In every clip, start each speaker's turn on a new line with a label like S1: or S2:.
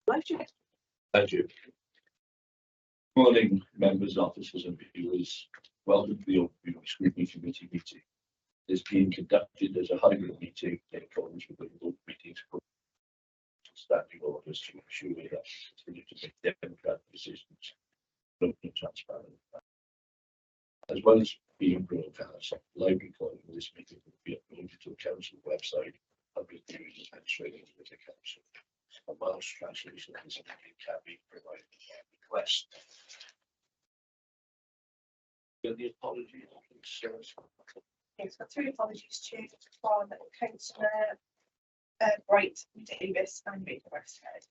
S1: Thank you. Good morning, members, officers and viewers. Welcome to the Open Scrutiny Committee meeting. It's being conducted as a hybrid meeting in accordance with the Open Meetings standing orders to ensure that continue to make democratic decisions, open and transparent. As well as being broadcast, live recording of this meeting will be uploaded to the council website, public viewing and training with the council. A Welsh translation of this meeting can be provided by request. The apology.
S2: Yes, got three apologies, Chair. One, Councillor Bright, Davis, and Rita Westhead.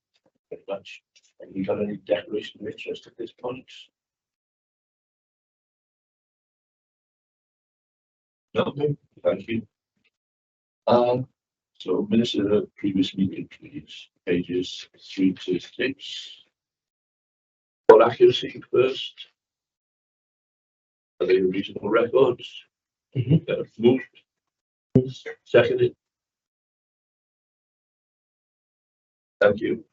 S1: Very much. Have you got any declaration of interest at this point? No, thank you. So, minutes of the previous meeting, please. Pages 3 to 6. For accuracy first. Are they reasonable records? Moved. Seconded. Thank you.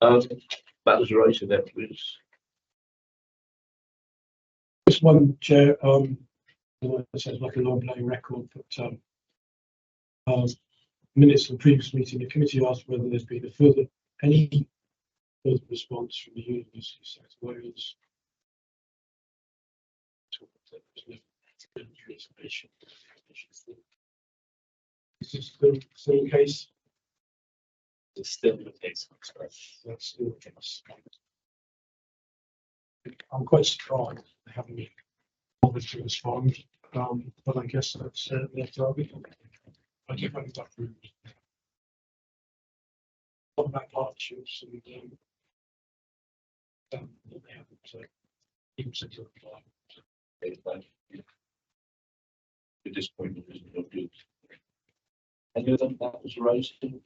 S1: Matters arising then, please.
S3: This one, Chair, it sounds like a long-playing record, but minutes of the previous meeting, the committee asked whether there's been any further response from the university sector, whereas is this still the case?
S1: It's still the case.
S3: That's still the case. I'm quite surprised they haven't bothered to respond, but I guess that's their target. I do find that rude. What about partnerships and they haven't even said to reply.
S1: At this point, it isn't no good. Any of them that was arising?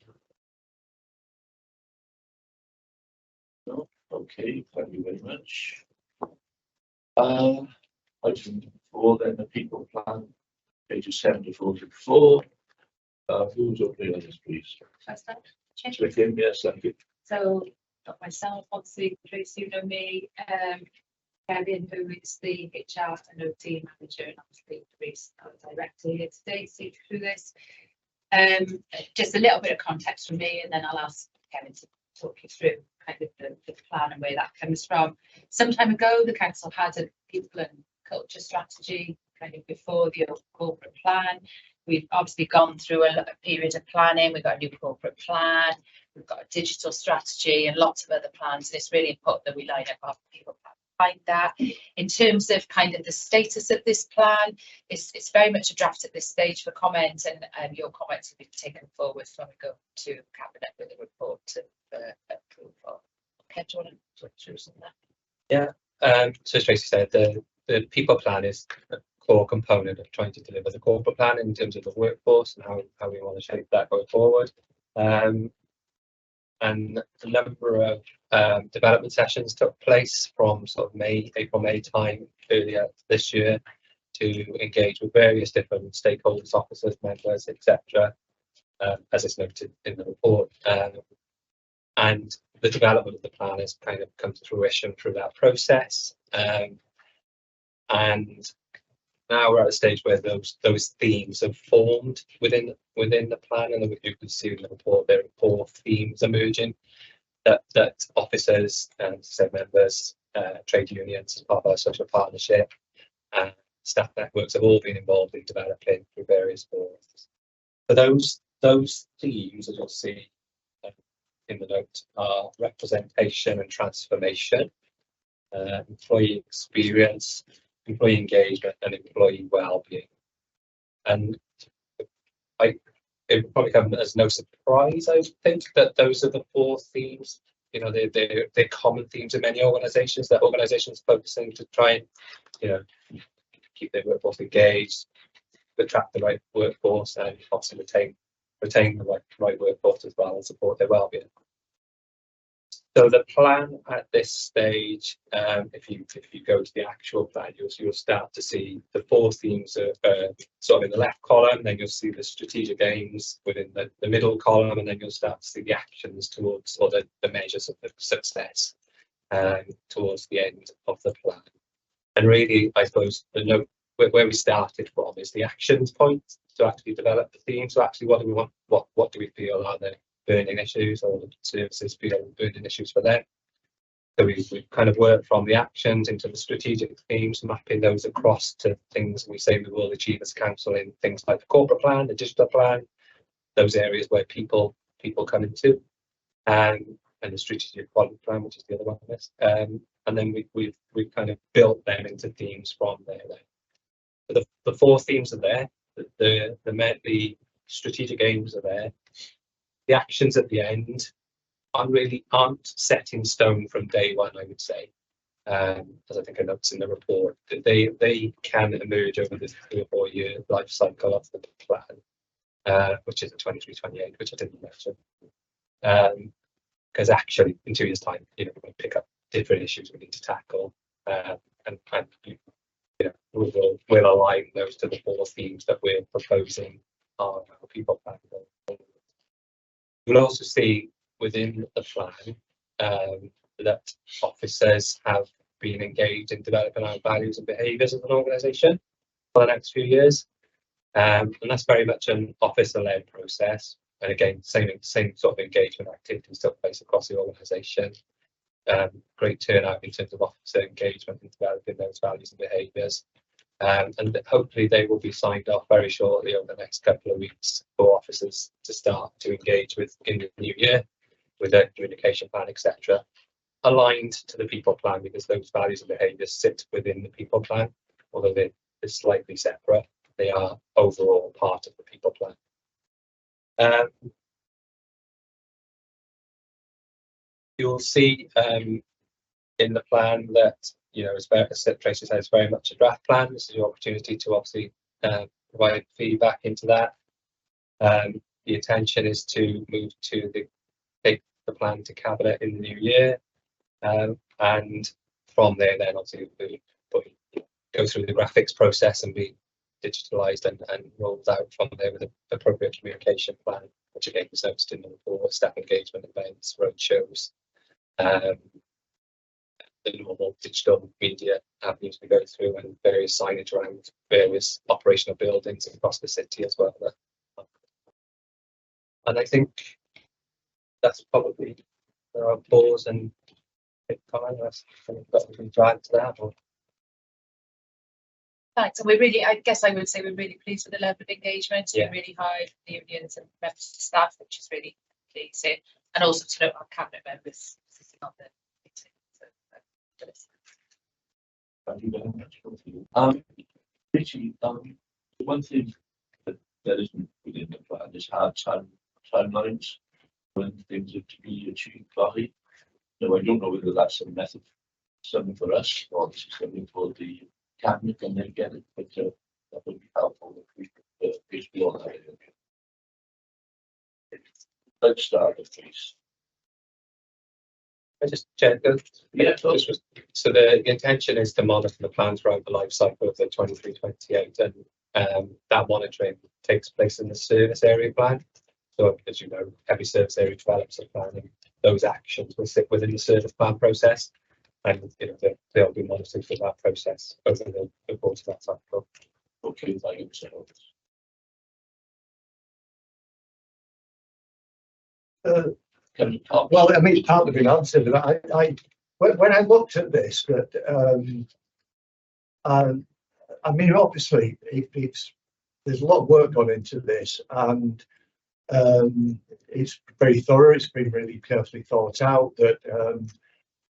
S1: No? Okay, thank you very much. Item 4, then the people plan, pages 7 to 44. Who's opening on this, please? With him, yes, thank you.
S4: So, got myself, obviously, Tracy, you know me, Kevin, who is the HR and OT manager, and obviously Reece, our director here today, to see through this. Just a little bit of context from me, and then I'll ask Kevin to talk you through kind of the plan and where that comes from. Some time ago, the council had a people and culture strategy kind of before the corporate plan. We've obviously gone through a period of planning. We've got a new corporate plan. We've got a digital strategy and lots of other plans. And it's really important that we line up our people plan behind that. In terms of kind of the status of this plan, it's very much a draft at this stage for comment, and your comments will be taken forward when we go to cabinet with a report to approval. Okay, do you want to talk through some of that?
S5: Yeah. So as Tracy said, the people plan is a core component of trying to deliver the corporate plan in terms of the workforce and how we want to shape that going forward. And a number of development sessions took place from sort of April, May time earlier this year to engage with various different stakeholders, officers, members, etc. As is noted in the report. And the development of the plan has kind of come to fruition through that process. And now we're at a stage where those themes have formed within the plan, and you can see in the report there are 4 themes emerging that officers and members, trade unions as part of our social partnership, and staff networks have all been involved in developing through various forums. So those themes, as you'll see in the note, are representation and transformation, employee experience, employee engagement, and employee well-being. And it would probably come as no surprise, I think, that those are the 4 themes. You know, they're common themes in many organisations. That organisations focusing to try and, you know, keep their workforce engaged, attract the right workforce, and obviously retain the right workforce as well, and support their well-being. So the plan at this stage, if you go to the actual plan, you'll start to see the 4 themes are sort of in the left column, then you'll see the strategic aims within the middle column, and then you'll start to see the actions towards, or the measures of the success towards the end of the plan. And really, I suppose the note where we started from is the actions point to actually develop the theme. So actually, what do we want? What do we feel are the burning issues, or the services feel burning issues for them? So we kind of work from the actions into the strategic themes, mapping those across to things we say we will achieve as council in things like the corporate plan, the digital plan, those areas where people come into, and the strategic quality plan, which is the other one on this. And then we've kind of built them into themes from there. So the 4 themes are there. The strategic aims are there. The actions at the end aren't set in stone from day one, I would say. As I think I noticed in the report, that they can emerge over the 3 or 4 year life cycle of the plan, which is a 23-28, which I didn't mention. Because actually, in 2 years' time, we might pick up different issues we need to tackle, and we'll align those to the 4 themes that we're proposing our people plan. You'll also see within the plan that officers have been engaged in developing our values and behaviours as an organisation for the next few years, and that's very much an officer-led process. And again, same sort of engagement activities took place across the organisation. Great turnout in terms of officer engagement in developing those values and behaviours. And hopefully they will be signed off very shortly over the next couple of weeks for officers to start to engage with in the new year with their communication plan, etc. Aligned to the people plan, because those values and behaviours sit within the people plan, although they're slightly separate. They are overall part of the people plan. You'll see in the plan that, as Tracy says, very much a draft plan. This is your opportunity to obviously provide feedback into that. The intention is to move to take the plan to cabinet in the new year, and from there, then obviously we'll go through the graphics process and be digitalised and rolled out from there with an appropriate communication plan, which again is noticed in the report: staff engagement events, road shows, the normal digital media avenues we go through, and various signage around various operational buildings across the city as well. And I think that's probably our pause and comment. Got anything to add to that? Or?
S4: Thanks. And I guess I would say we're really pleased with the level of engagement. It's been really high from the unions and members of staff, which is really pleasing. And also to note our cabinet members sitting on the meeting.
S1: Thank you very much. Richie, the one thing that isn't within the plan is hard timelines when things are to be achieved by. Now, I don't know whether that's a method, something for us, or this is something for the cabinet and they get it, but that would be helpful if we could explore that. Let's start, please.
S5: I just check those.
S1: Yeah,
S5: so the intention is to monitor the plans throughout the life cycle of the 23-28, and that monitoring takes place in the service area plan. So as you know, every service area develops a plan, and those actions will sit within the service plan process, and they'll be monitored for that process over the course of that cycle.
S1: Okay, thank you.
S6: Well, I mean, it's partly been answered. When I looked at this, I mean, obviously, there's a lot of work gone into this, and it's very thorough. It's been really carefully thought out. That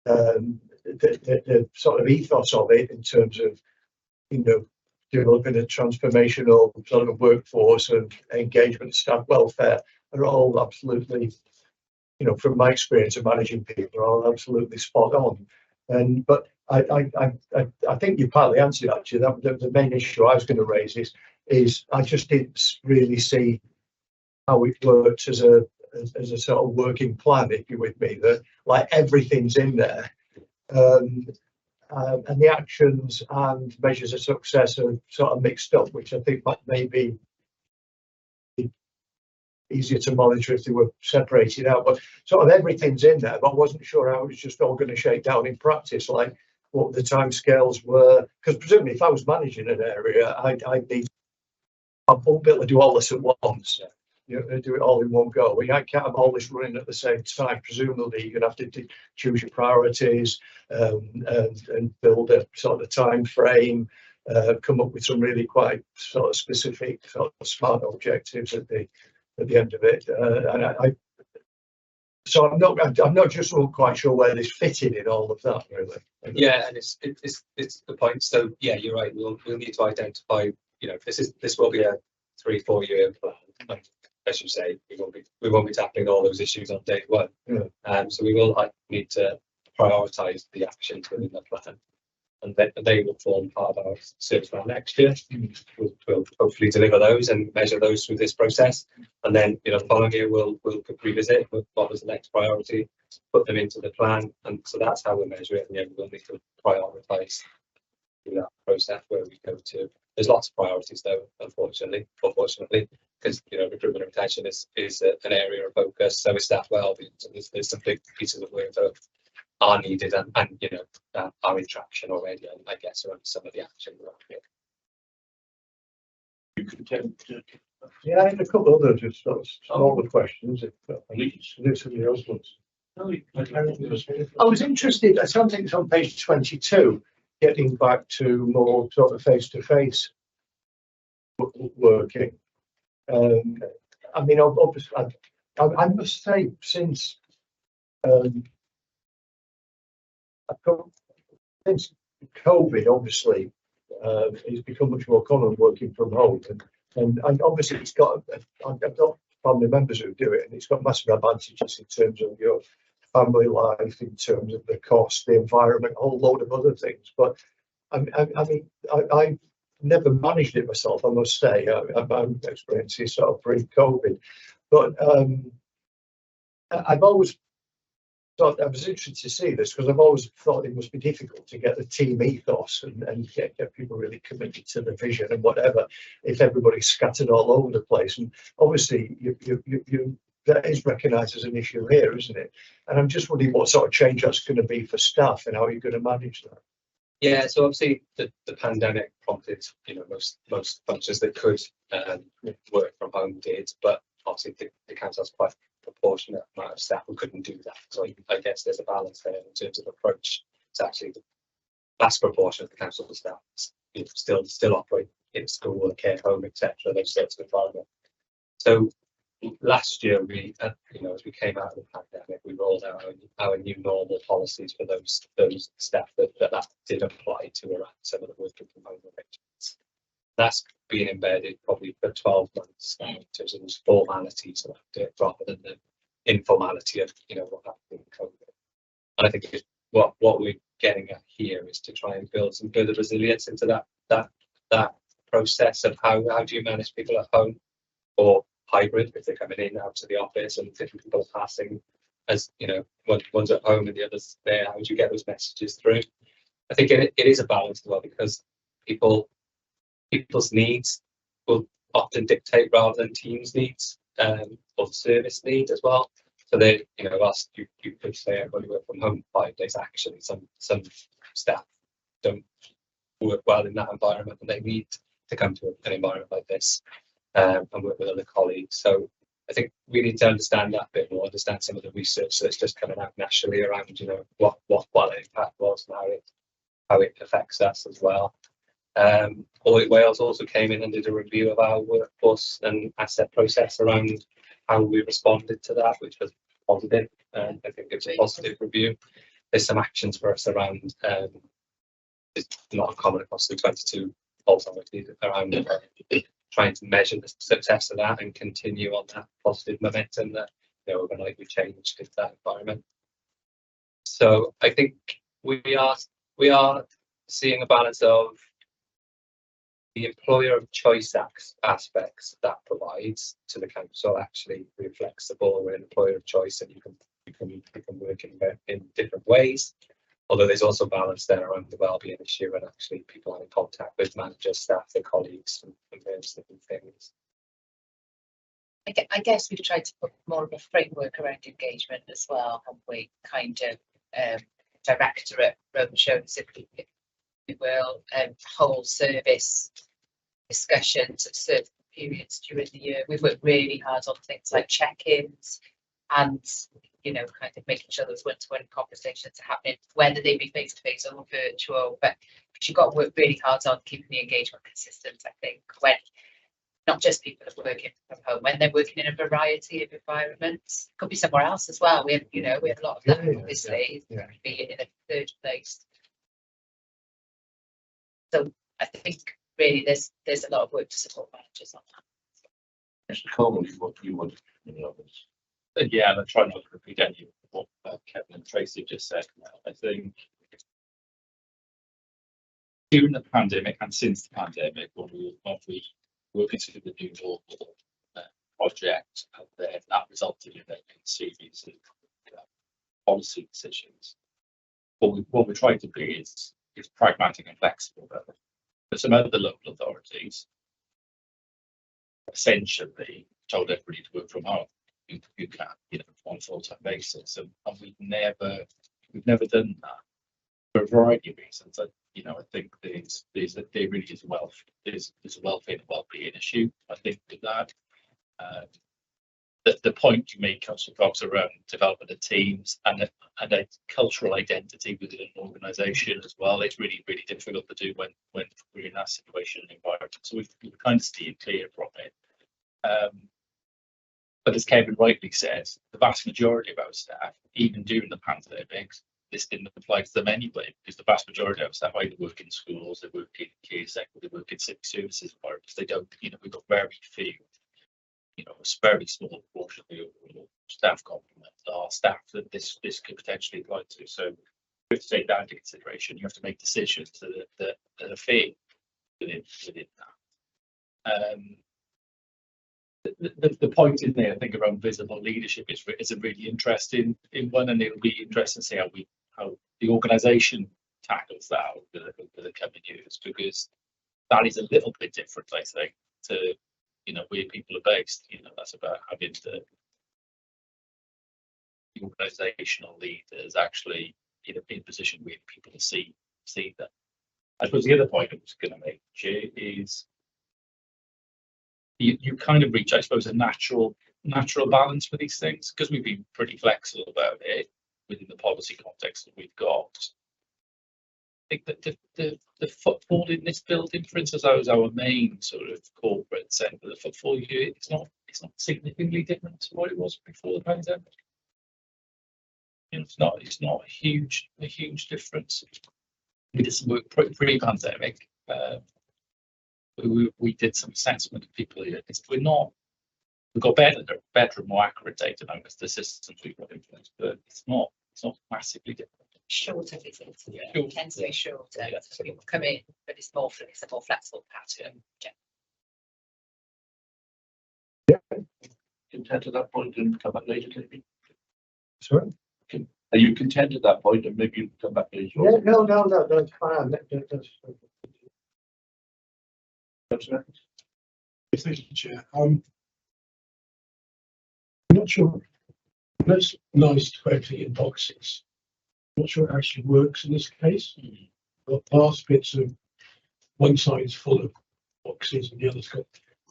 S6: the sort of ethos of it, in terms of developing a transformational sort of workforce and engagement, staff welfare, are all absolutely, from my experience of managing people, are all absolutely spot on. But I think you partly answered actually. That the main issue I was going to raise is I just didn't really see how it works as a as a sort of working plan, if you're with me, that like everything's in there. And the actions and measures of success are sort of mixed up, which I think might maybe be easier to monitor if they were separated out. But sort of everything's in there, but I wasn't sure how it was just all going to shake down in practice, like what the timescales were. Because presumably, if I was managing an area, I won't be able to do all this at once. You know, do it all in one go. I can't have all this running at the same time. Presumably, you're going to have to choose your priorities and build a sort of time frame, come up with some really quite sort of specific, sort of smart objectives at the end of it. So I'm not just quite sure where this fitted in all of that, really.
S5: Yeah, and it's the point. So yeah, you're right. We'll need to identify. You know, this will be a 3-4 year plan. Like, as you say, we won't be tackling all those issues on day one.
S6: Yeah.
S5: So we will need to prioritise the actions within the plan, and they will form part of our service plan next year. We'll hopefully deliver those and measure those through this process, and then the following year we'll revisit what was the next priority, put them into the plan, and so that's how we measure it. And yeah, we'll need to prioritise through that process where we go to. There's lots of priorities though, unfortunately, because recruitment and retention is an area of focus. So is staff wellbeing. So there's some big pieces of work that are needed and are in traction already. And I guess around some of the action around here.
S1: You could attempt to
S6: Yeah, and a couple of other just sort of smaller questions. If
S1: please.
S6: somebody else wants.
S1: No,
S6: I was interested. I think it's on page 22. Getting back to more sort of face-to-face working. I mean, obviously, I must say, since since COVID, obviously, it's become much more common working from home, and obviously it's got. I've got family members who do it, and it's got massive advantages in terms of your family life, in terms of the cost, the environment, a whole load of other things. But I mean, I never managed it myself, I must say. I'm experiencing sort of pre-COVID, but I've always thought I was interested to see this because I've always thought it must be difficult to get the team ethos and get people really committed to the vision and whatever if everybody's scattered all over the place. And obviously, you that is recognised as an issue here, isn't it? And I'm just wondering what sort of change that's going to be for staff and how you're going to manage that.
S5: Yeah, so obviously the pandemic prompted, most functions that could work from home did, but obviously the council has quite a proportionate amount of staff who couldn't do that. So I guess there's a balance there in terms of approach. It's actually the vast proportion of the council staff still operate in school or care home, etc. Those sorts of environment. So last year as we came out of the pandemic, we rolled out our new normal policies for those staff that did apply to around some of the working from home arrangements. That's been embedded probably for 12 months now in terms of those formalities around it, rather than the informality of what happened in COVID. And I think what we're getting at here is to try and build some further resilience into that process of how do you manage people at home or hybrid if they're coming in out to the office and different people are passing, as one's at home and the other's there. How do you get those messages through? I think it is a balance as well, because people's needs will often dictate rather than teams' needs or the service needs as well. So they, whilst you could say everybody work from home 5 days, actually some staff don't work well in that environment and they need to come to an environment like this and work with other colleagues. So I think we need to understand that a bit more, understand some of the research that's just coming out nationally around, what the impact was and how it affects us as well. Audit Wales also came in and did a review of our workforce and asset process around how we responded to that, which was positive. I think it's a positive review. There's some actions for us around, it's not uncommon across the 22 authorities around trying to measure the success of that and continue on that positive momentum that we're going to likely change into that environment. So I think we are seeing a balance of the employer of choice aspects that provides to the council actually reflects the ball. We're an employer of choice, and you can work in different ways. Although there's also balance there around the wellbeing issue and actually people having contact with managers, staff, and colleagues, and various different things.
S7: I guess we've tried to put more of a framework around engagement as well, and we kind of directorate roadshows, if we will, whole service discussions at certain periods during the year. We've worked really hard on things like check-ins and, you know, kind of making sure those one-to-one conversations are happening, whether they be face-to-face or virtual. But you've got to work really hard on keeping the engagement consistent, I think, when not just people are working from home, when they're working in a variety of environments. Could be somewhere else as well. We have, you know, we have a lot of that, obviously.
S6: Yeah.
S7: Could be in a third place. So I think really there's a lot of work to support managers on that.
S1: Mr. Coleman, what you want in the others?
S8: Yeah, and I try not to repeat any of what Kevin and Tracy just said. I think during the pandemic and since the pandemic, when we working through the new normal project, and then that resulted in a series of policy decisions. What we're trying to be is pragmatic and flexible. But some other local authorities essentially told everybody to work from home. You can, you know, on a full-time basis, and we've never done that for a variety of reasons. You know, I think there really is a welfare and well-being issue. I think with that, the point you make, Councillor Cox, around development of teams and a cultural identity within an organisation as well, it's really difficult to do when we're in that situation and environment. So we've kind of steered clear from it. But as Kevin rightly says, the vast majority of our staff, even during the pandemic, this didn't apply to them anyway, because the vast majority of our staff either work in schools, they work in care sector, they work in civic services environments. They don't, you know, we've got very few, you know, a very small portion of the overall staff complement are staff that this could potentially apply to. So you have to take that into consideration. You have to make decisions that are fair within that. The point in there, I think, around visible leadership is a really interesting one, and it'll be interesting to see how the organisation tackles that over the coming years, because that is a little bit different, I think, to, you know, where people are based. You know, that's about having the organisational leaders actually in a position where people see them. I suppose the other point I was going to make, Jay, is you kind of reach, I suppose, a natural balance for these things, because we've been pretty flexible about it within the policy context that we've got. I think that the footfall in this building, for instance, that was our main sort of corporate centre. The footfall here, it's not significantly different to what it was before the pandemic. You know, it's not a huge difference. We did some work pre-pandemic. We did some assessment of people here. We've got better and more accurate data now because the systems we've got in place, but it's not massively different.
S7: Shorter visits,
S8: Yeah.
S7: it tends to be shorter.
S8: Yeah.
S7: So people come in, but it's a more flexible pattern. Yeah.
S1: Content at that point and come back later, maybe?
S6: Sorry?
S1: Are you content at that point and maybe you come back later?
S6: Yeah, no, that's fine.
S3: Thank you, Chair. I'm not sure. That's nice to put everything in boxes. I'm not sure it actually works in this case. The last bits of one side is full of boxes and the other's got.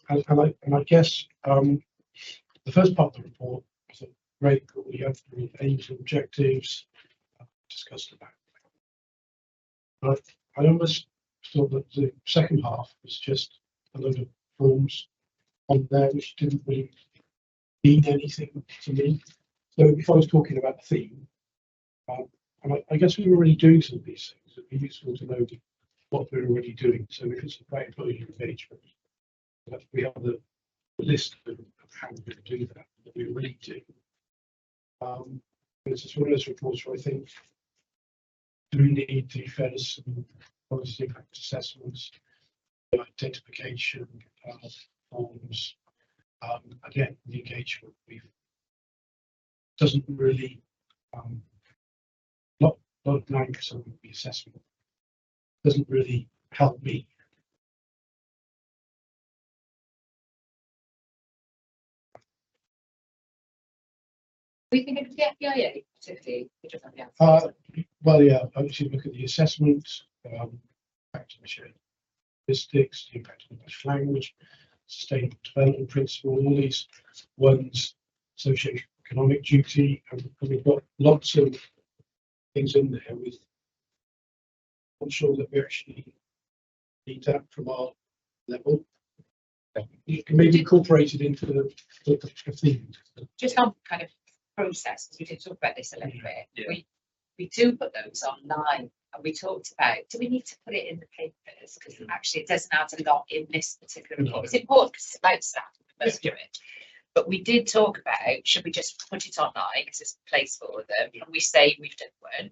S3: And I guess the first part of the report was great. We have the aims and objectives discussed about. But I almost thought that the second half was just a load of forms on there which didn't really mean anything to me. So if I was talking about the theme, and I guess we were already doing some of these things, it'd be useful to know what we're already doing. So if it's about employee engagement, we have the list of how we're going to do that we already do. It's one of those reports where I think do we need to further some policy impact assessments identification forms. Again, the engagement doesn't really lot of blanks on the assessment doesn't really help me.
S4: We think of the FPIA, particularly.
S3: Well, yeah, I should look at the assessment, impact on shared statistics, the impact on English language, sustainable development principle, all these ones, socio-economic duty, and we've got lots of things in there with. I'm sure that we actually need that from our level. You can maybe incorporate it into the theme.
S7: Just on kind of process, we did talk about this a little bit.
S8: Yeah.
S7: We do put those online, and we talked about, do we need to put it in the papers? Because actually it doesn't add a lot in this particular report. It's important because it's about staff, we must do it. But we did talk about, should we just put it online because it's a place for them? And we say we've done one.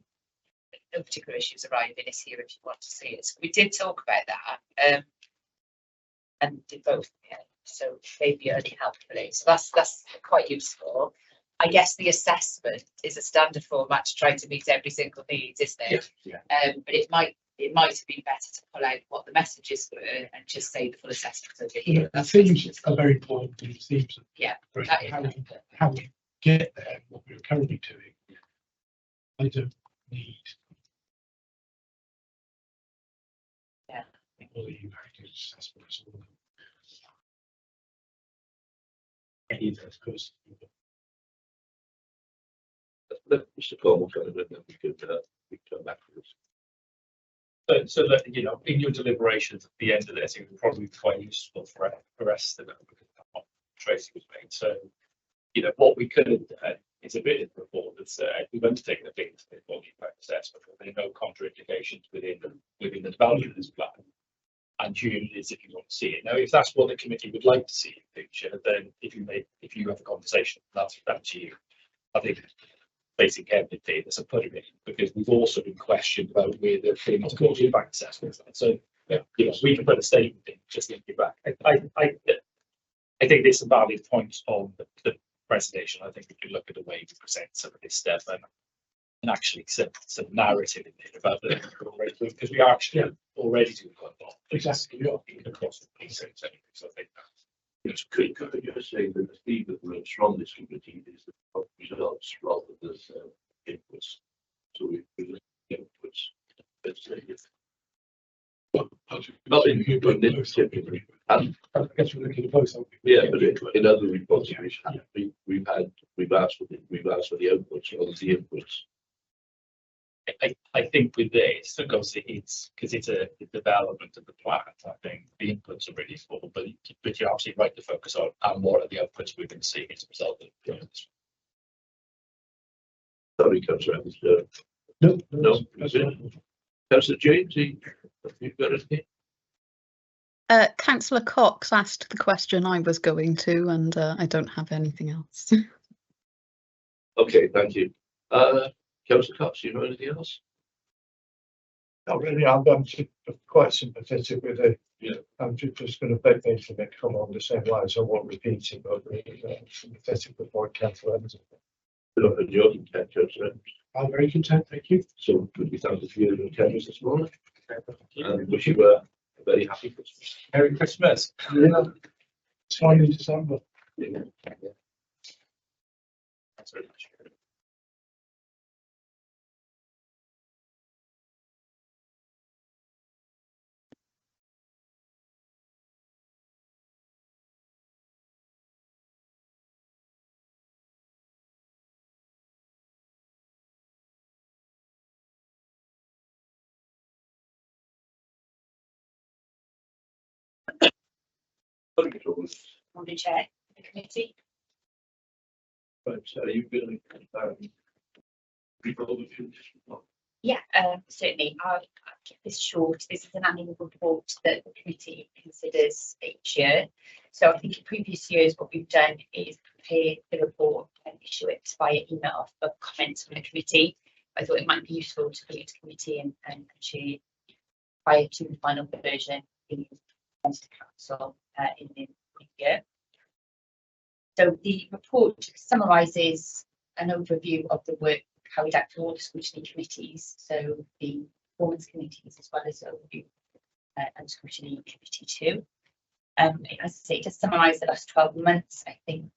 S7: No particular issues arriving is here if you want to see it. So we did talk about that. And did both. Yeah. So maybe only helpfully. So that's quite useful. I guess the assessment is a standard format to try to meet every single need, isn't it?
S8: Yeah.
S7: But it might have been better to pull out what the messages were and just say the full assessment over here.
S3: The themes are very important. The themes.
S7: Yeah.
S3: How we get there, what we're currently doing. I don't need.
S7: Yeah.
S3: All the very good assessments. Because
S1: Let Mr. Cornwall go and then we could come back to this.
S8: So that, you know, in your deliberations at the end of this, it would probably be quite useful for the rest of it, because that's what Tracy was made. So, you know, what we could have done is a bit of the report that said we've undertaken a big impact assessment, but there are no contraindications within the development of this plan. And June is if you want to see it. Now, if that's what the committee would like to see in the picture, then if you have a conversation, that's to you. I think basic empathy that's a putting it, because we've also been questioned about whether they're not called impact assessments. So you know, we can put a statement in, just think it back. I think there's some valid points on the presentation. I think we can look at the way we present some of this stuff and actually some narrative in there about the, because we are actually already doing quite a lot.
S3: exactly, yeah.
S8: Across the piece. So I think
S1: It's could you just say that the theme that runs from this committee is the results rather than inputs. So we inputs. Let's say not in typically.
S3: I guess we're looking at both.
S1: Yeah, but in other reports we've asked for the outputs or the inputs.
S8: I think with this, because it's a development of the plan, I think the inputs are really important, but you're absolutely right to focus on and what are the outputs we've been seeing as a result of this.
S1: Sorry, Councillor Evans.
S3: No.
S1: Councillor James, you've got it.
S9: Councillor Cox asked the question I was going to, and I don't have anything else.
S1: Okay, thank you. Councillor Cox, you know anything else?
S6: Not really. I'm quite sympathetic with it. Yeah. I'm just going to beg them to make come on the same lines. I won't repeat it, but really sympathetic with what Councillor Evans.
S1: And you're content, Councillor Evans?
S3: I'm very content, thank you.
S1: So could we thank you for your attendance this morning? And wish you a very happy Christmas.
S8: Merry Christmas.
S3: Yeah. It's finally December.
S1: Yeah.
S8: Thanks very much.
S7: Morning, Chair, the committee.
S1: Right, so you've been
S7: Yeah, certainly. I'll keep this short. This is an annual report that the committee considers each year. So I think in previous years, what we've done is prepare the report and issue it via email for comments from the committee. I thought it might be useful to bring it to committee and share prior to the final version in to council in the new year. So the report summarises an overview of the work carried out for all the scrutiny committees, so the performance committees as well as overview and scrutiny committee too. As I say, to summarise the last 12 months, I think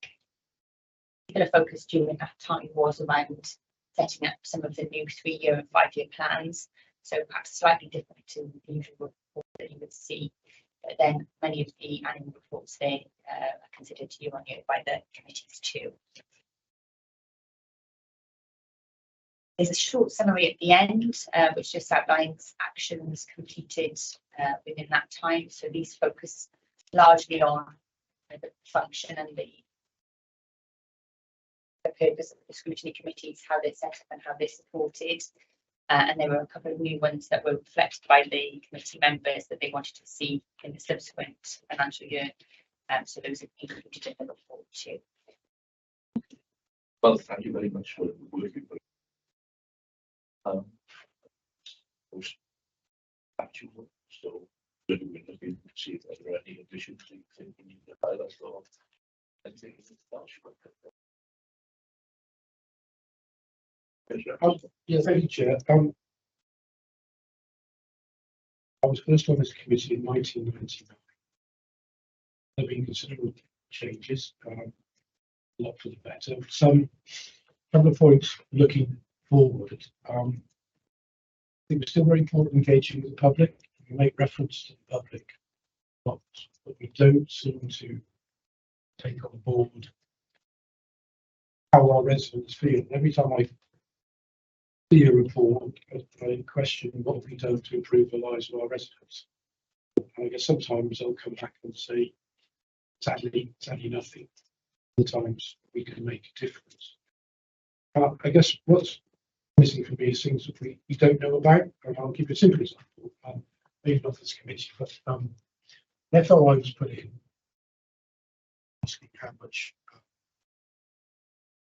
S7: a focus during that time was around setting up some of the new 3-year and 5-year plans, so perhaps slightly different to the usual report that you would see. But then many of the annual reports they are considered year on year by the committees too. There's a short summary at the end, which just outlines actions completed within that time. So these focus largely on the function and the purpose of the scrutiny committees, how they're set up and how they're supported. And there were a couple of new ones that were reflected by the committee members that they wanted to see in the subsequent financial year. So those are included in the report too.
S1: Well, thank you very much for the work you've done. Actual, so we're looking to see if there are any additions you think we need to highlight or anything else.
S3: Yeah, thank you, Chair. I was first on this committee in 1999. There have been considerable changes, a lot for the better. Some couple of points looking forward. I think it's still very important engaging with the public. We make reference to the public, but we don't seem to take on board how our residents feel. Every time I see a report, I question what have we done to improve the lives of our residents. And I guess sometimes they'll come back and say, sadly nothing. Other times we can make a difference. I guess what's missing for me is things that we don't know about. And I'll give you a simple example. Maybe not this committee, but an FOI was put in asking how much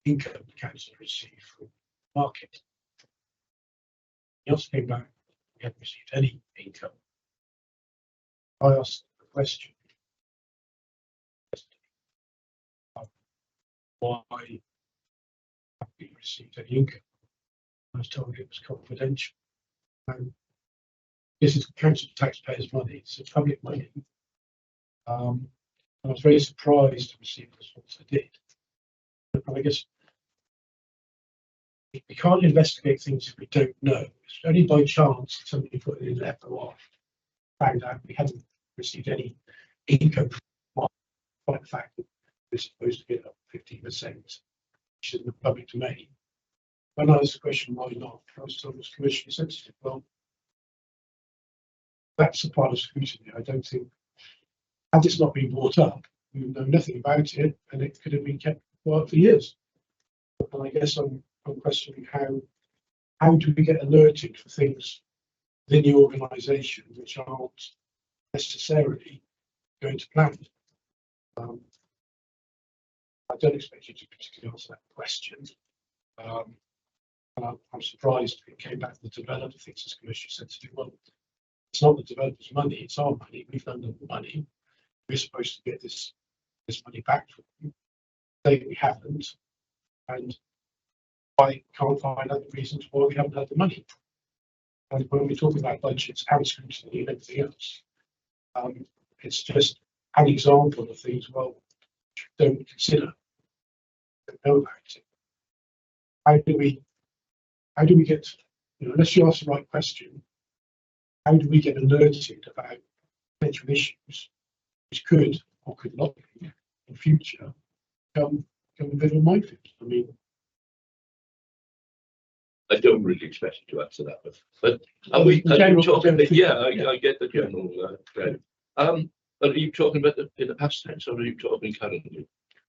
S3: income the council received from the market. He also came back, we hadn't received any income. I asked the question, why haven't we received any income? I was told it was confidential. This is council taxpayers' money, it's public money. I was very surprised to receive the response I did. And I guess we can't investigate things if we don't know. It's only by chance that somebody put it in an FOI, found out we hadn't received any income from the fact that we're supposed to get up 15%, which is in the public domain. When I asked the question, why not? I was told it was commercially sensitive. Well, that's a part of scrutiny. I don't think, had this not been brought up, we would know nothing about it, and it could have been kept quiet for years. And I guess I'm questioning how do we get alerted for things within the organisation which aren't necessarily going to plan. I don't expect you to particularly answer that question. And I'm surprised it came back to the developer thinks it's commercially sensitive. Well, it's not the developer's money, it's our money. We've done the money. We're supposed to get this money back from you. We haven't, and I can't find out the reasons why we haven't had the money. And when we're talking about budgets and scrutiny and everything else, it's just an example of things, well, don't consider, don't know about it. How do we get, unless you ask the right question, how do we get alerted about potential issues which could or could not be in future become a bit of a minefield? I mean,
S1: I don't really expect you to answer that, but are we talking? Yeah, I get the general trend. But are you talking about in the past tense, or are you talking currently?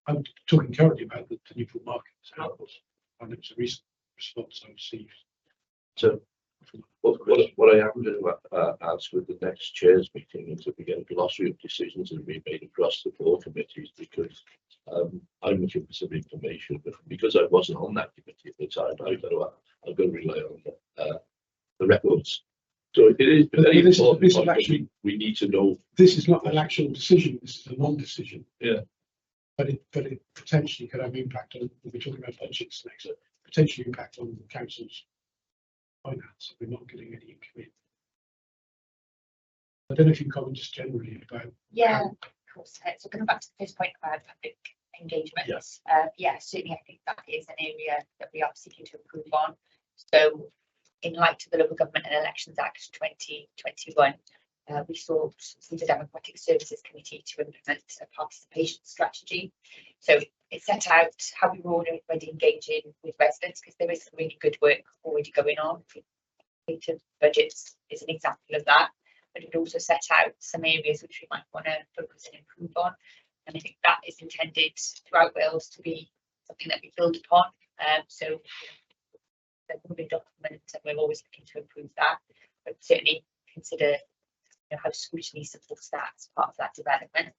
S3: I'm talking currently about the Newport market, and it's a recent response I received.
S1: So, what I am going to ask with the next chairs meeting is that we get a glossary of decisions that have been made across the 4 committees, because I'm looking for some information, but because I wasn't on that committee at the time, I'm going to rely on the records So it is
S3: But
S1: very
S3: this is-
S1: important,
S3: this is
S1: because
S3: actually-
S1: we need to know.
S3: This is not an actual decision, this is a non-decision.
S1: Yeah.
S3: But it potentially could have impact on, we'll be talking about budgets next, potentially impact on the council's finance, if we're not getting any income. I don't know if you can comment just generally about.
S7: Yeah, of course. So going back to the first point about public engagement.
S3: Yes.
S7: Yeah, certainly I think that is an area that we are seeking to improve on. So in light of the Local Government and Elections Act 2021, we sought through the Democratic Services Committee to implement a participation strategy. So it set out how we were already engaging with residents, because there is some really good work already going on. Budgets is an example of that, but it also set out some areas which we might want to focus and improve on. And I think that is intended throughout Wales to be something that we build upon. So the moving document, and we're always looking to improve that, but certainly consider how Scrutiny supports that as part of that development.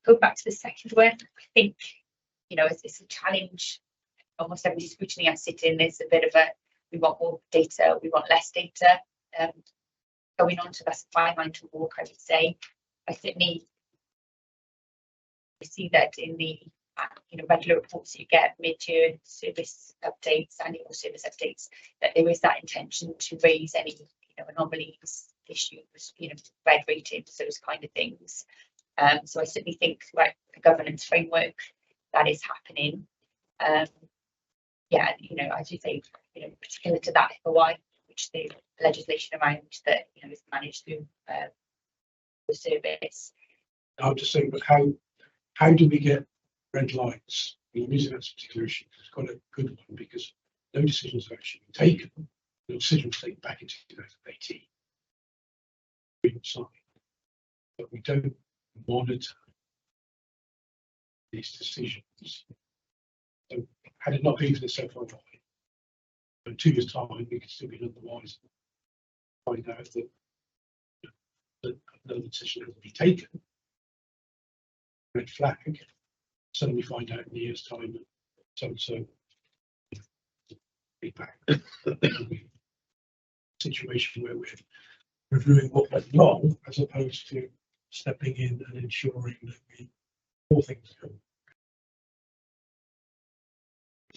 S7: Go back to the second one. I think it's a challenge. Almost every Scrutiny I sit in, there's a bit of we want more data, we want less data. Going on to that's a fine line to walk, I would say. I certainly see that in the regular reports you get, mid-year service updates, annual service updates, that there is that intention to raise any anomalies, issues, red ratings, those kind of things. So I certainly think throughout the governance framework that is happening. Yeah, as you say, particular to that FOI, which the legislation around that is managed through the service.
S3: I'm just saying, but how do we get red lights? I'm using that particular issue. It's got a good one because no decisions have actually been taken. No decision was taken back in 2018. But we don't monitor these decisions. So had it not been for the Cyfarfod, in 2 years' time, we could still be none the wiser. Find out that no decision has been taken. Red flag. Suddenly find out in a year's time that so and so feedback. Situation where we're reviewing what went wrong, as opposed to stepping in and ensuring that we all things go.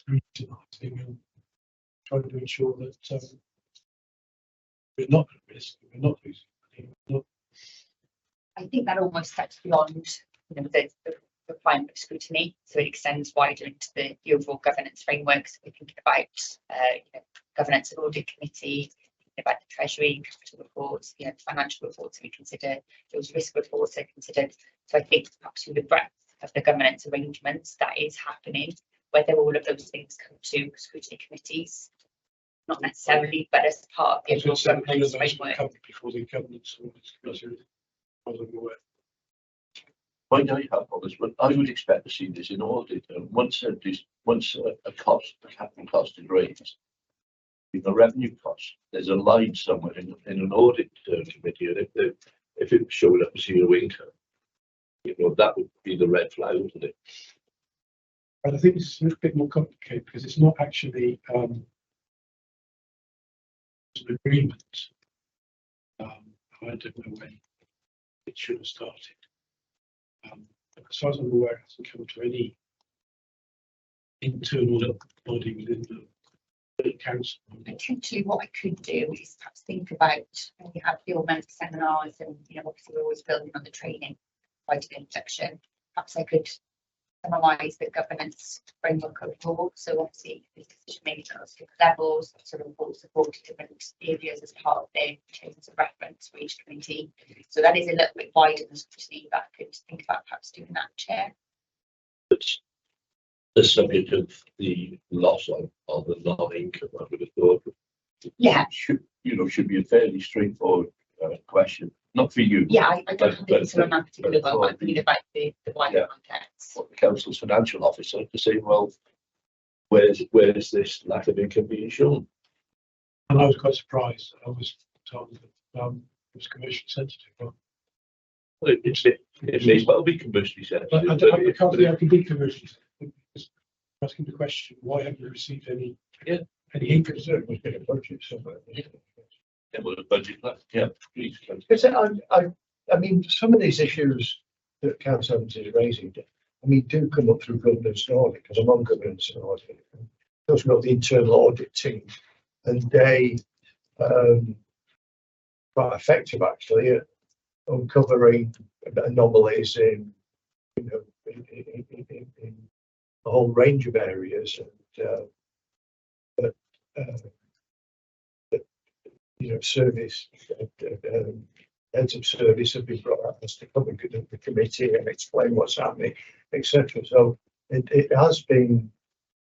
S3: And trying to ensure that we're not at risk, we're not losing money.
S7: I think that almost steps beyond the requirement of scrutiny, so it extends wider into the overall governance framework. So we're thinking about governance and audit committee, about the treasury, capital reports, financial reports. We consider those risk reports are considered. So I think perhaps with the breadth of the governance arrangements that is happening, whether all of those things come to scrutiny committees, not necessarily, but as part of the overall governance framework.
S3: Before the governance committee,
S1: Why don't you have all this? But I would expect to see this in audit. And once a capital cost is raised, the revenue cost, there's a line somewhere in an audit committee, and if it showed up as zero income, that would be the red flag, wouldn't it?
S3: But I think it's a little bit more complicated because it's not actually an agreement. I don't know when it should have started. As far as I'm aware, it hasn't come to any internal body within the council.
S7: Potentially what I could do is perhaps think about when we have the all member seminars, and obviously we're always building on the training, providing induction. Perhaps I could summarise the governance framework overall. So obviously the decision making across different levels, sort of all supported different areas as part of their terms of reference for each committee. So that is a little bit wider than scrutiny, but I could think about perhaps doing that, Chair.
S1: It's the subject of the loss of the non-income, I would have thought.
S7: Yeah.
S1: Should be a fairly straightforward question. Not for you.
S7: Yeah, I don't have the answer on that particular one, but I think about the wider context.
S1: For the council's financial officer to say, well, where's this lack of income being shown?
S3: And I was quite surprised. I was told that it was commercially sensitive.
S1: Well, it may well be commercially sensitive.
S3: But I can't see how it can be commercially sensitive. Just asking the question, why haven't you received any income?
S6: There was been a budget somewhere.
S1: Yeah, well, the budget, yeah, please.
S6: Because I mean, some of these issues that Council is raising, I mean, do come up through governance and audit, because I'm on governance and audit. Because we've got the internal audit team, and they quite effective actually at uncovering anomalies in, you know, in a whole range of areas, and you know, service heads of service have been brought up as to come and to the committee and explain what's happening, etc. So it has been,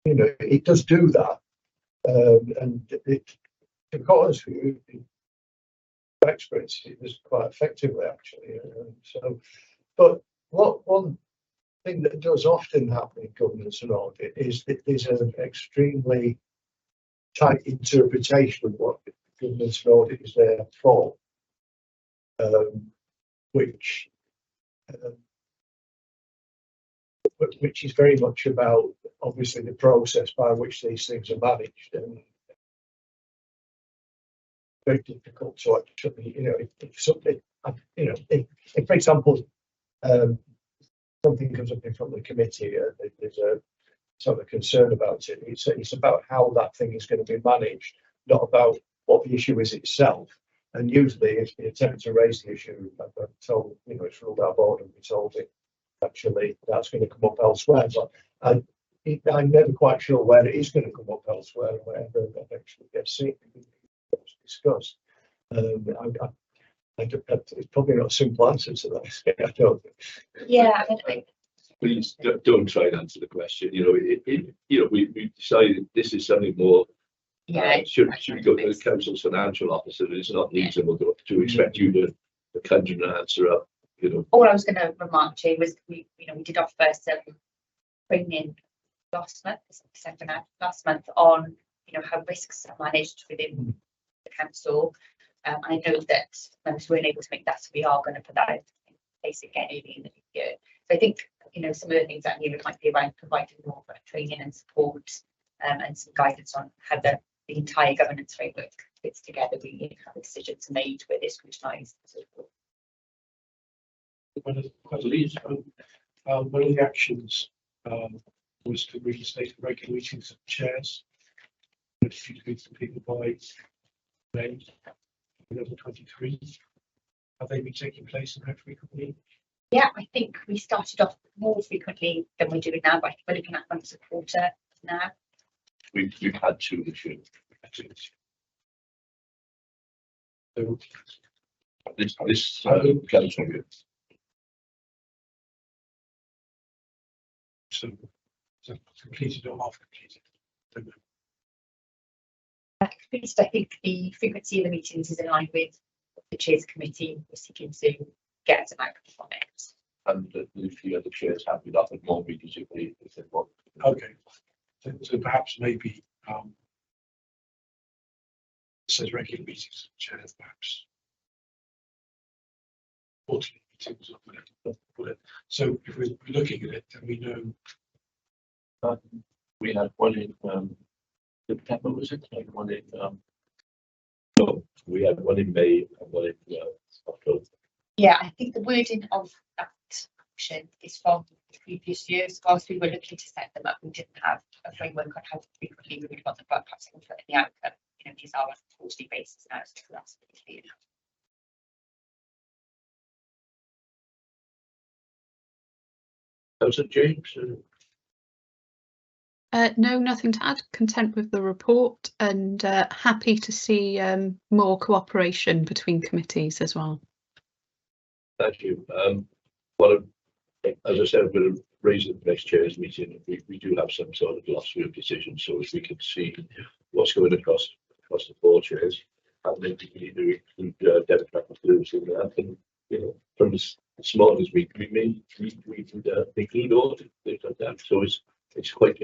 S6: you know, it does do that, and it, to be honest with you, experts, it was quite effectively actually. So, but one thing that does often happen in governance and audit is that there's an extremely tight interpretation of what governance and audit is there for, which is very much about obviously the process by which these things are managed, and very difficult to actually, you know, if something, you know, if for example, something comes up in front of the committee, there's a sort of concern about it. It's about how that thing is going to be managed, not about what the issue is itself. And usually, if the attempt to raise the issue, I'm told, you know, it's ruled out of order, and we told it actually that's going to come up elsewhere. But I'm never quite sure where it is going to come up elsewhere, and wherever it actually gets seen, discussed. It's probably not a simple answer to that. I don't think.
S7: Yeah,
S1: Please don't try and answer the question. You know, you know, we decided this is something more.
S7: yeah.
S1: Should we go to the council's financial officer? It's not reasonable to expect you to conjure an answer up. You know.
S7: All I was going to remark to was we did offer some training last month, last month on, you know, how risks are managed within the council. I know that members weren't able to make that, so we are going to put that in place again early in the new year. So I think, you know, some of the things that you might be around providing more training and support, and some guidance on how the entire governance framework fits together, really, how the decisions are made, where they're scrutinised, and so forth.
S3: One of the actions was to reinstate the regular meetings of chairs. A few people by May 2023. Have they been taking place and how frequently?
S7: Yeah, I think we started off more frequently than we're doing now, but I think we're looking at once a quarter now.
S1: We've had two this year.
S3: So
S1: This council year.
S3: So completed or half completed?
S7: I think the frequency of the meetings is in line with what the Chairs Committee was seeking to get as an outcome from it.
S1: And the few other chairs have been offered more meetings if they want.
S3: Okay, so perhaps maybe it says regular meetings of chairs, perhaps quarterly meetings or whatever. So if we're looking at it, then we know.
S1: We had one in September, was it? Like one in no, we had one in May and one in October.
S7: Yeah, I think the wording of that option is from the previous years. Whilst we were looking to set them up, we didn't have a framework on how frequently we would want them, but perhaps in the outcome, you know, these are on a quarterly basis now, so that's clear.
S1: How's it, James?
S9: No, nothing to add. Content with the report and happy to see more cooperation between committees as well.
S1: Thank you. Well, as I said, I'm going to raise it at the next chairs meeting. We do have some sort of philosophy of decisions, so as we can see what's going across the four chairs, and then we need to include democratic groups in that. And you know, from as small as we may include audit things like that. So it's quite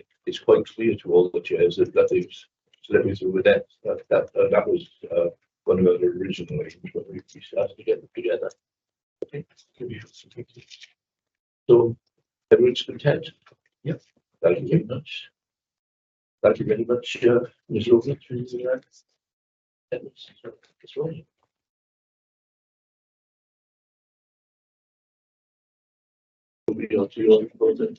S1: clear to all the chairs that nothing's slipping through the net. That was one of the original ways when we started to get them together. Okay. So everyone's content? Yep. Thank you very much. Thank you very much, Ms. Rogan. It's right. We are to your report and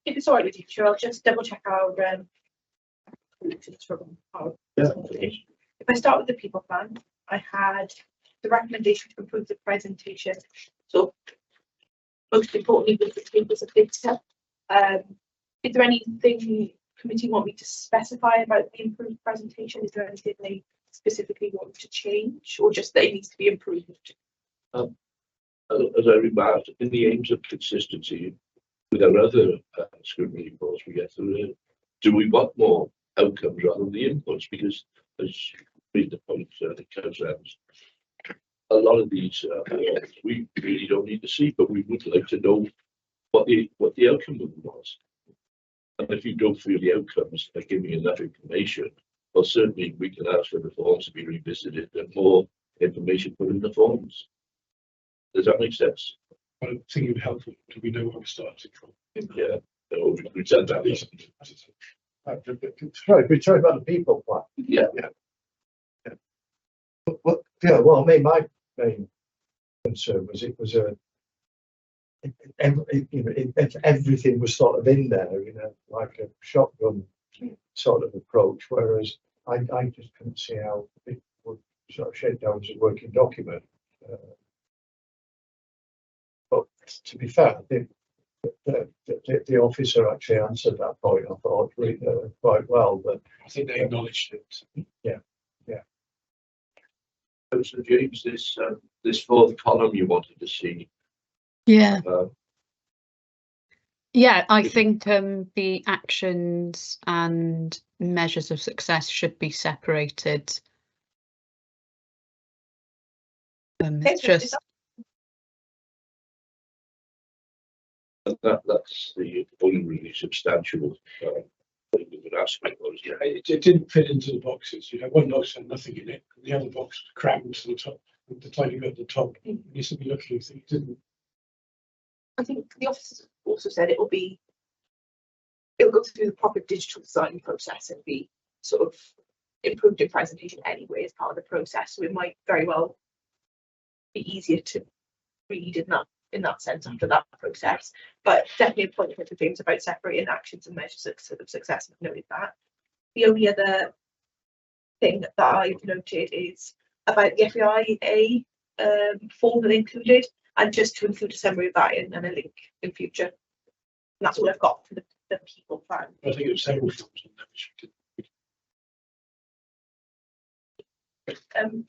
S2: If it's all right with you, Chair, I'll just double check our from our presentation. If I start with the people plan, I had the recommendation to improve the presentation. So most importantly with the tables of data. Is there anything the committee want me to specify about the improved presentation? Is there anything they specifically want to change, or just that it needs to be improved?
S1: as I remarked, in the aims of consistency with our other scrutiny reports we get through, do we want more outcomes rather than the inputs? Because as made the point that comes out, a lot of these we really don't need to see, but we would like to know what the outcome was. And if you don't feel the outcomes are giving enough information, well, certainly we can ask for the forms to be revisited and more information put in the forms. Does that make sense?
S3: I think it would help to we know where we're starting from.
S1: Yeah. So we said that.
S6: Sorry, we're talking about the people plan.
S1: Yeah.
S6: Well, I mean, my main concern was it was everything was sort of in there, like a shotgun sort of approach, whereas I just couldn't see how it would sort of shape down as a working document. But to be fair, I think the officer actually answered that point, I thought, really, quite well. But
S3: I think they acknowledged it.
S6: Yeah.
S1: So James, this fourth column you wanted to see.
S9: Yeah. Yeah, I think the actions and measures of success should be separated. It's just
S1: that's the only really substantial thing we would ask for.
S3: Yeah, it didn't fit into the boxes. You had one box had nothing in it, and the other box crammed to the top, with the tiny bit at the top. You used to be looking at it didn't.
S2: I think the officer also said it'll go through the proper digital design process and be sort of improved in presentation anyway as part of the process. So it might very well be easier to read in that sense after that process. But definitely a point for James about separating actions and measures of success. I've noted that. The only other thing that I've noted is about the FEIA form that they included, and just to include a summary of that and a link in future. And that's all I've got for the people plan.
S3: I think it was several forms on that which we didn't.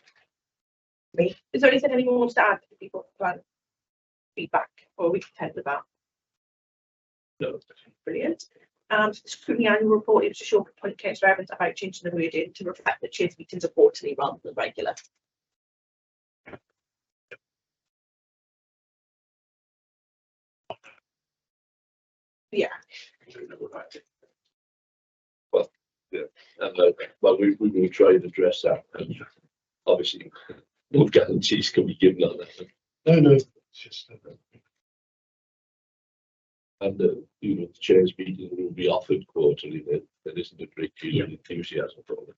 S2: Is there anything anyone wants to add to the people plan feedback, or are we content with that?
S1: No.
S2: Brilliant. And the scrutiny annual report, it was a short point Councillor Evans about changing the wording to reflect that chairs meetings are quarterly rather than regular. Yeah.
S1: Well, yeah, and well, we will try and address that. And obviously, no guarantees can be given on that.
S3: No, it's just.
S1: And the chairs meeting will be offered quarterly. There isn't a great deal of enthusiasm for it.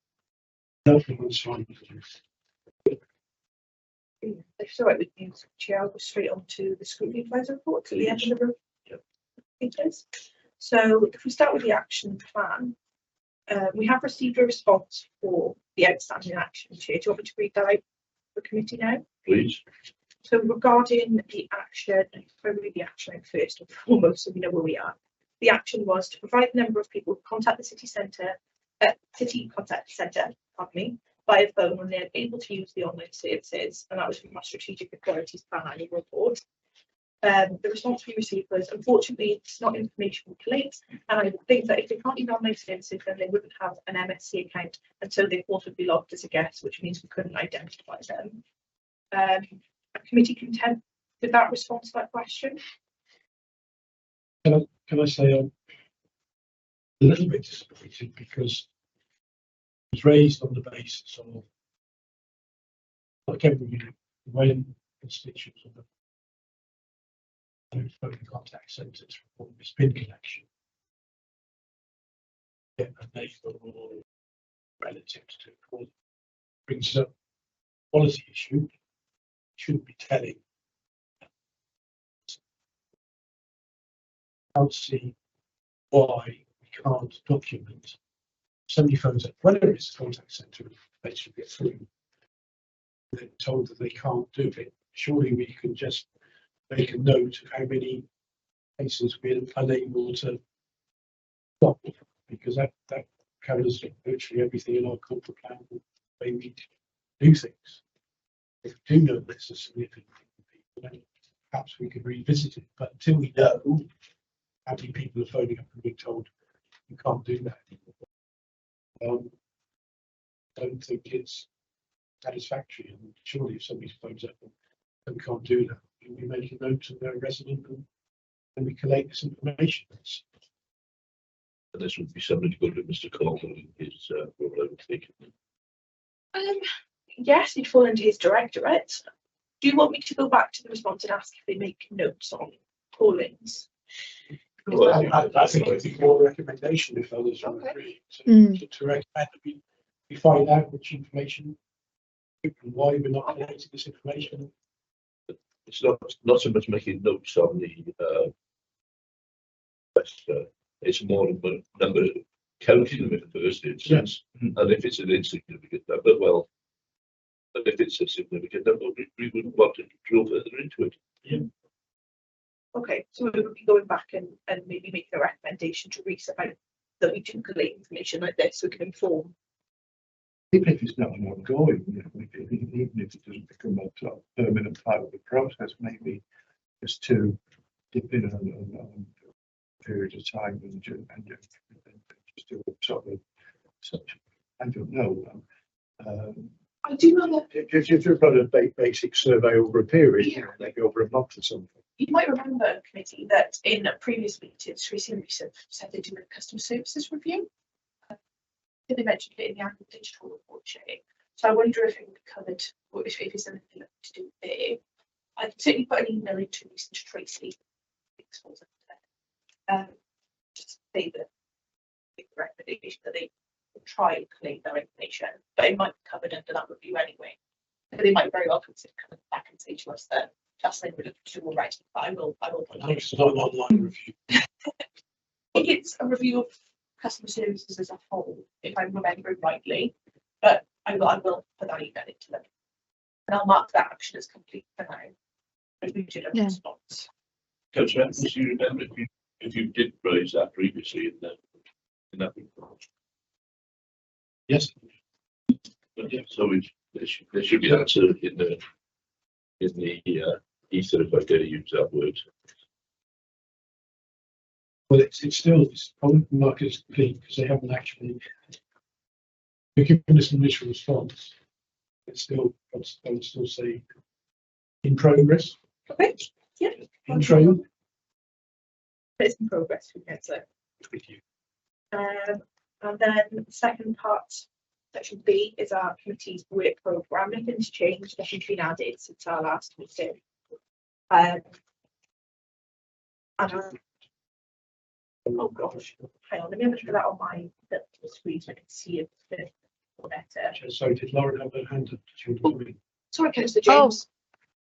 S3: Nothing was fine.
S2: If it's all right with you, Chair, I'll go straight on to the scrutiny advisor report to the end of the pages. So if we start with the action plan, we have received a response for the outstanding action. Chair, do you want me to read that out for the committee now?
S1: Please.
S2: So regarding the action, if I read the action out first and foremost, so we know where we are. The action was to provide the number of people who contact the city contact centre, via phone when they're able to use the online services, and that was from our strategic priorities plan annual report. The response we received was, unfortunately, it's not information we collate, and I think that if they can't use online services, then they wouldn't have an MSC account, and so they would be logged as a guest, which means we couldn't identify them. Committee content with that response to that question?
S3: Can I say I'm a little bit disappointed because it was raised on the basis of, like everybody, when constituents of the phone contact centres report this bin collection. Yeah, and they relative to it. Brings up quality issue. Shouldn't be telling. I can't see why we can't document. Somebody phones up, whether it's a contact centre, they should get through. They're told that they can't do it. Surely we can just make a note of how many cases we're unable to stop, because that covers virtually everything in our corporate plan, the way we do things. If we do know there's a significant thing for people, then perhaps we could revisit it. But until we know how many people are phoning up and being told you can't do that anymore, I don't think it's satisfactory. And surely if somebody phones up and we can't do that, we make a note of their resident and we collate this information.
S1: And this would be something to go to Mr. Coleman in his role, I would think.
S2: Yes, he'd fall into his directorate. Do you want me to go back to the response and ask if they make notes on callings?
S1: Well,
S3: I think it's a more recommendation if others are
S2: Okay.
S3: agree
S9: Mm.
S3: to recommend that we find out which information and why we're not collecting this information.
S1: it's not so much making notes on the it's more of a number, counting them in the first instance, and if it's an insignificant number, well, and if it's a significant number, we wouldn't want to drill further into it.
S3: Yeah.
S2: Okay, so we would be going back and maybe making a recommendation to Reece about that we do collate information like this so we can inform.
S6: Even if it's not an ongoing, you know, even if it doesn't become a sort of permanent part of the process, maybe just to dip in on a period of time and just do a sort of such. I don't know.
S2: I do know that
S6: If you've got a basic survey over a period,
S2: Yeah.
S6: maybe over a month or something.
S2: you might remember, committee, that in previous meetings, Tracy and Reece have said they do a customer services review. They mentioned it in the annual digital report sharing. So I wonder if it would be covered, or if it's anything to do there. I can certainly put an email into Reece and to Tracy. Just to say that the recommendation that they try and collate their information, but it might be covered under that review anyway. So they might very well consider coming back and say to us that that's something we're looking to do all right, but I will put that.
S3: It's not an online review.
S2: It's a review of customer services as a whole, if I'm remembering rightly, but I will put that email into them. And I'll mark that action as complete for now. And we did a
S9: Yeah.
S2: response.
S1: Councillor Evans, do you remember if you did raise that previously in that report?
S3: Yes.
S1: But yeah, so there should be an answer in the ether, if I dare use that word.
S3: Well, it's probably not as complete because they haven't actually given us an initial response. It's still, I would still say, in progress.
S2: Okay, yeah.
S3: In train.
S2: It's in progress, we can say.
S3: With you.
S2: And then the second part, section B, is our committee's work programme. Nothing's changed, nothing's been added since our last meeting. And oh gosh, hang on, let me have a look at that on my little screen so I can see it a bit better.
S3: So did Lauren have her hand up? She was wondering.
S2: Sorry, Councillor James.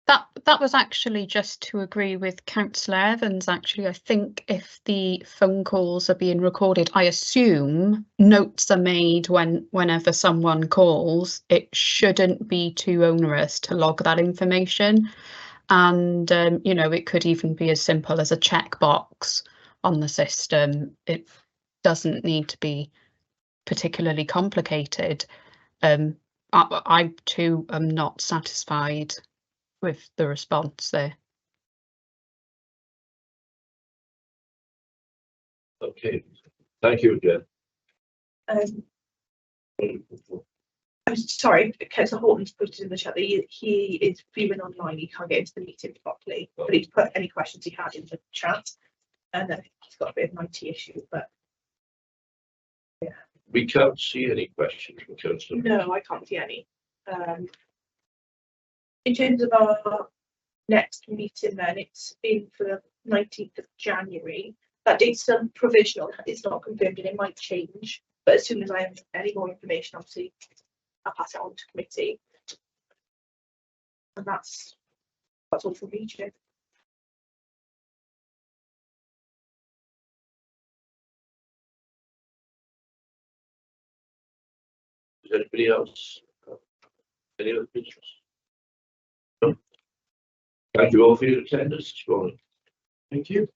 S9: That was actually just to agree with Councillor Evans. Actually, I think if the phone calls are being recorded, I assume notes are made whenever someone calls. It shouldn't be too onerous to log that information, and you know, it could even be as simple as a checkbox on the system. It doesn't need to be particularly complicated. I too am not satisfied with the response there.
S1: Okay, thank you again.
S2: I'm sorry, Councillor Horton's put it in the chat that he is viewing online, he can't get into the meeting properly, but he's put any questions he had in the chat, and he's got a bit of an IT issue, but yeah.
S1: We can't see any questions from Councillor.
S2: No, I can't see any. In terms of our next meeting then, it's in for the 19th of January. That date's still provisional, it's not confirmed and it might change, But as soon as I have any more information, obviously, I'll pass it on to committee. And that's all from me, Chair.
S1: Does anybody else? Any other business? No. Thank you all for your attendance this morning.
S3: Thank you.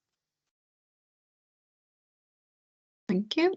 S9: Thank you.